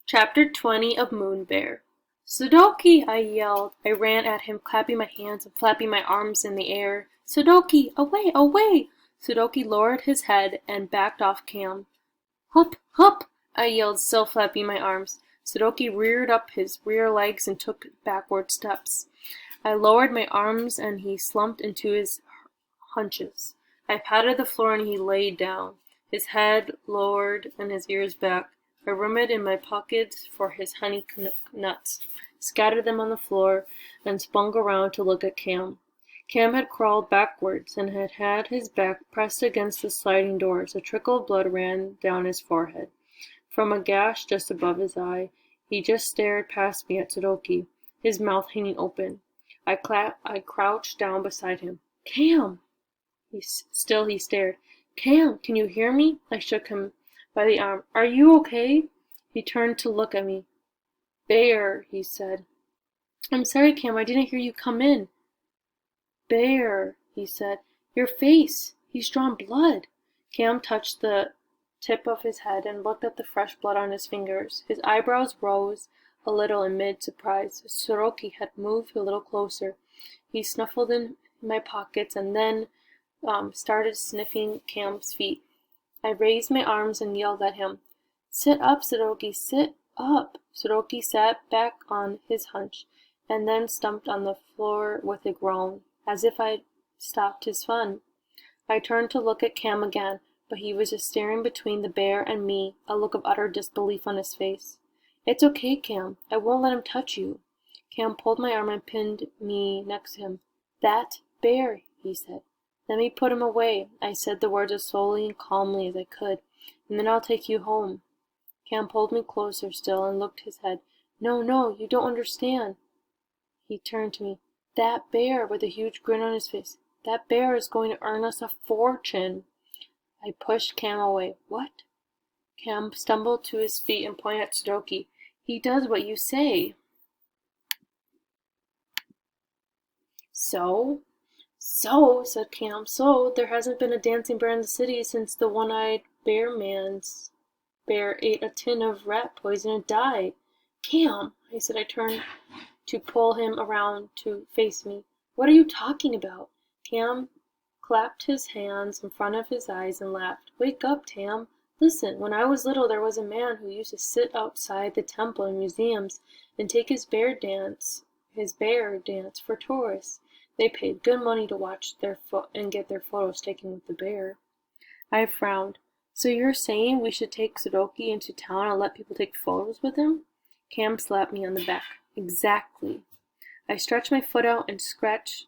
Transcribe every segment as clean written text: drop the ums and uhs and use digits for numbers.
Chapter 20 of Moon Bear. Sudoki! I yelled. I ran at him, clapping my hands and flapping my arms in the air. Sudoki! Away! Away! Sudoki lowered his head and backed off Cam. Hup! Hup! I yelled, still flapping my arms. Sudoki reared up his rear legs and took backward steps. I lowered my arms and he slumped into his hunches. I patted the floor and he laid down, his head lowered and his ears back. I rummaged in my pockets for his honey nuts, scattered them on the floor, and spun around to look at Cam. Cam had crawled backwards and had had his back pressed against the sliding doors. A trickle of blood ran down his forehead. From a gash just above his eye, he just stared past me at Sudoki, his mouth hanging open. I crouched down beside him. Cam! He stared. Cam, can you hear me? I shook him by the arm. Are you okay? He turned to look at me. Bear, he said. I'm sorry, Cam, I didn't hear you come in. Bear, he said. Your face. He's drawn blood. Cam touched the tip of his head and looked at the fresh blood on his fingers. His eyebrows rose a little in mid-surprise. Sudoki had moved a little closer. He snuffled in my pockets and then started sniffing Cam's feet. I raised my arms and yelled at him. Sit up, Sudoki, sit up. Sudoki sat back on his hunch and then stumped on the floor with a groan, as if I'd stopped his fun. I turned to look at Cam again, but he was just staring between the bear and me, a look of utter disbelief on his face. It's okay, Cam. I won't let him touch you. Cam pulled my arm and pinned me next to him. That bear, he said. Let me put him away. I said the words as slowly and calmly as I could, and then I'll take you home. Cam pulled me closer still and looked his head. No, you don't understand. He turned to me. That bear, with a huge grin on his face. That bear is going to earn us a fortune. I pushed Cam away. What? Cam stumbled to his feet and pointed at Sudoki. He does what you say. So, said Cam, there hasn't been a dancing bear in the city since the one-eyed man's bear ate a tin of rat poison and died. Cam, I said. I turned to pull him around to face me. What are you talking about? Cam clapped his hands in front of his eyes and laughed. Wake up, Tam. Listen, when I was little there was a man who used to sit outside the temple and museums and take his bear dance for tourists. They paid good money to watch and get their photos taken with the bear. I frowned. So you're saying we should take Sudoki into town and let people take photos with him? Cam slapped me on the back. Exactly. I stretched my foot out and scratched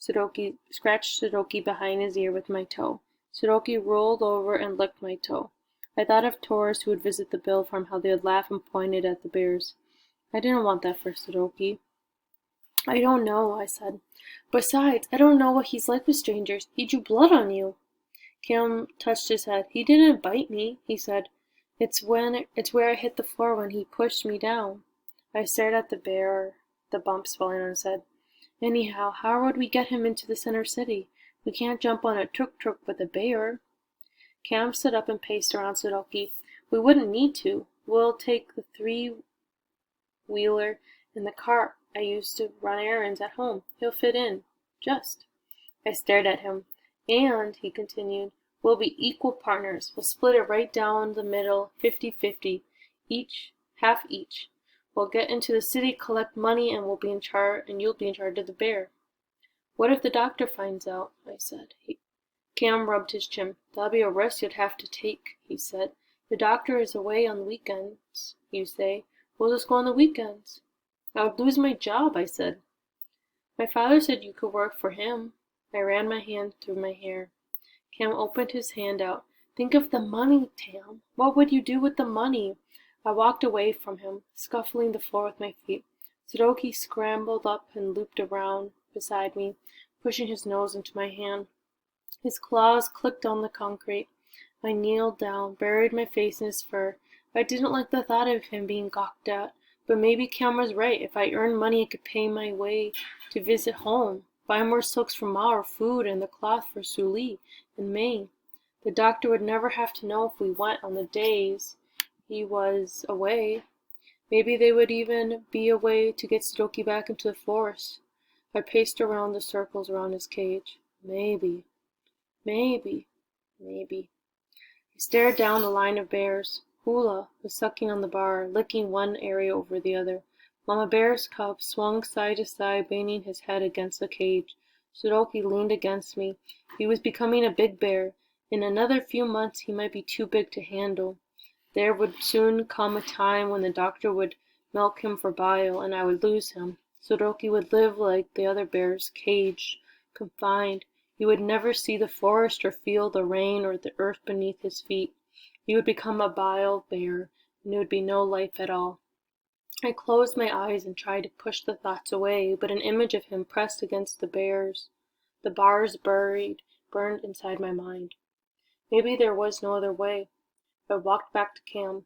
Sudoki behind his ear with my toe. Sudoki rolled over and licked my toe. I thought of tourists who would visit the Bill farm, how they would laugh and pointed at the bears. I didn't want that for Sudoki. I don't know, I said. Besides, I don't know what he's like with strangers. He drew blood on you. Cam touched his head. He didn't bite me, he said. It's where I hit the floor when he pushed me down. I stared at the bear, the bumps falling on his head. Anyhow, how would we get him into the center city? We can't jump on a tuk-tuk with a bear. Cam stood up and paced around Sudoki. We wouldn't need to. We'll take the three-wheeler in the car I used to run errands at home. He'll fit in. Just. I stared at him. And, he continued, we'll be equal partners. We'll split it right down the middle, 50-50, half each. We'll get into the city, collect money, and you'll be in charge of the bear. What if the doctor finds out? I said. Cam rubbed his chin. That'll be a risk you'd have to take, he said. The doctor is away on the weekends, you say. We'll just go on the weekends. I would lose my job, I said. My father said you could work for him. I ran my hand through my hair. Cam opened his hand out. Think of the money, Tam. What would you do with the money? I walked away from him, scuffling the floor with my feet. Sudoki scrambled up and looped around beside me, pushing his nose into my hand. His claws clicked on the concrete. I kneeled down, buried my face in his fur. I didn't like the thought of him being gawked at, but maybe Cam was right. If I earned money, I could pay my way to visit home, buy more silks for Ma or food and the cloth for Suli and May. The doctor would never have to know if we went on the days he was away. Maybe they would even be a way to get Sudoku back into the forest. I paced around the circles around his cage. Maybe, maybe, maybe. I stared down the line of bears. Hula was sucking on the bar, licking one area over the other. Mama Bear's cub swung side to side, banging his head against the cage. Sudoku leaned against me. He was becoming a big bear. In another few months he might be too big to handle. There would soon come a time when the doctor would milk him for bile, and I would lose him. Sudoku would live like the other bears, caged, confined. He would never see the forest or feel the rain or the earth beneath his feet. He would become a bile bear, and there would be no life at all. I closed my eyes and tried to push the thoughts away, but an image of him pressed against the bars burned inside my mind. Maybe there was no other way. I walked back to Cam.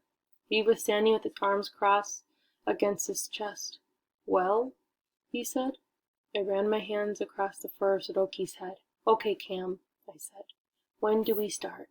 He was standing with his arms crossed against his chest. "Well?" he said. I ran my hands across the fur of Sudoku's head. "Okay, Cam," I said. "When do we start?"